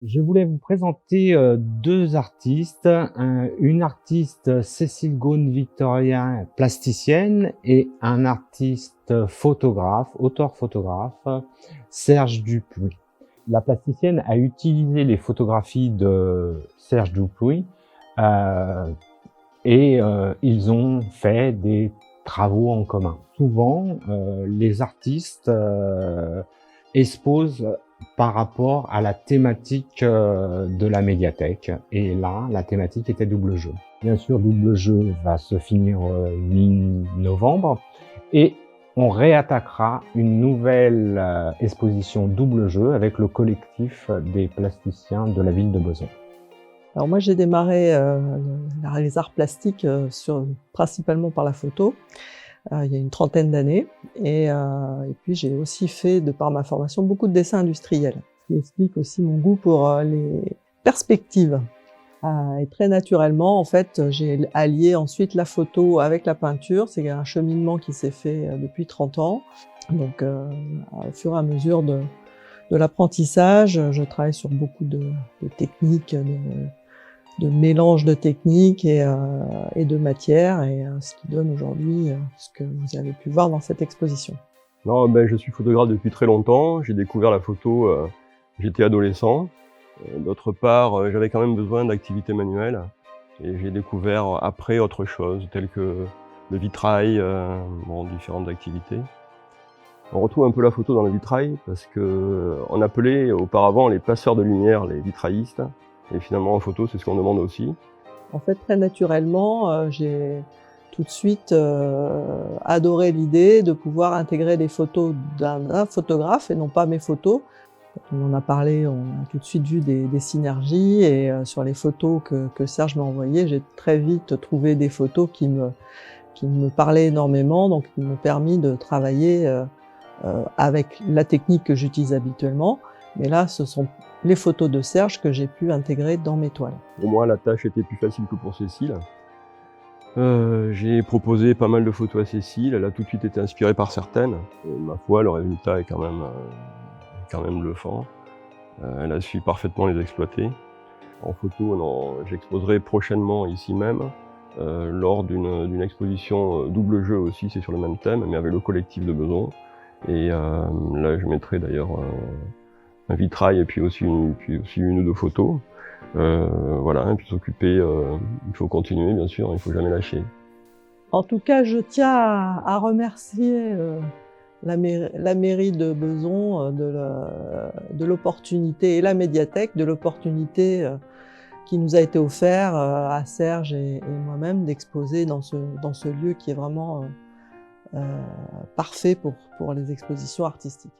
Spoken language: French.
Je voulais vous présenter, 2 artistes, une artiste Cécile Ghosn-Victorien, plasticienne et un artiste photographe, auteur-photographe, Serge Dupuy. La plasticienne a utilisé les photographies de Serge Dupuy, ils ont fait des travaux en commun. Souvent, les artistes, exposent par rapport à la thématique de la médiathèque. Et là, la thématique était double jeu. Bien sûr, double jeu va se finir mi-novembre et on réattaquera une nouvelle exposition double jeu avec le collectif des plasticiens de la ville de Besançon. Alors moi j'ai démarré les arts plastiques principalement par la photo, il y a une trentaine d'années et puis j'ai aussi fait, de par ma formation, beaucoup de dessins industriels, ce qui explique aussi mon goût pour les perspectives. Et très naturellement, en fait, j'ai allié ensuite la photo avec la peinture. C'est un cheminement qui s'est fait depuis 30 ans. Donc au fur et à mesure de l'apprentissage, je travaille sur beaucoup de techniques, de mélange de techniques et de matières, et ce qui donne aujourd'hui ce que vous avez pu voir dans cette exposition. Non, je suis photographe depuis très longtemps. J'ai découvert la photo, j'étais adolescent. D'autre part, j'avais quand même besoin d'activités manuelles et j'ai découvert après autre chose, telles que le vitrail, différentes activités. On retrouve un peu la photo dans le vitrail parce que on appelait auparavant les passeurs de lumière les vitraillistes, et finalement en photo c'est ce qu'on demande aussi. En fait, très naturellement, j'ai tout de suite adoré l'idée de pouvoir intégrer les photos d'un photographe et non pas mes photos. Quand on en a parlé, on a tout de suite vu des synergies, et sur les photos que Serge m'a envoyées, j'ai très vite trouvé des photos qui me parlaient énormément, donc qui m'ont permis de travailler avec la technique que j'utilise habituellement. Mais là, ce sont les photos de Serge que j'ai pu intégrer dans mes toiles. Pour moi, la tâche était plus facile que pour Cécile. J'ai proposé pas mal de photos à Cécile, elle a tout de suite été inspirée par certaines. Ma foi, le résultat est quand même bluffant. Elle a su parfaitement les exploiter. En photo, j'exposerai prochainement ici même, lors d'une exposition double jeu aussi, c'est sur le même thème, mais avec le collectif de Besançon. Et là, je mettrai d'ailleurs un vitrail et puis aussi une ou deux photos. Voilà, et puis s'occuper, il faut continuer bien sûr, il faut jamais lâcher. En tout cas, je tiens à remercier la mairie de Besançon de l'opportunité, et la médiathèque de l'opportunité qui nous a été offerte à Serge et moi-même d'exposer dans ce lieu qui est vraiment parfait pour les expositions artistiques.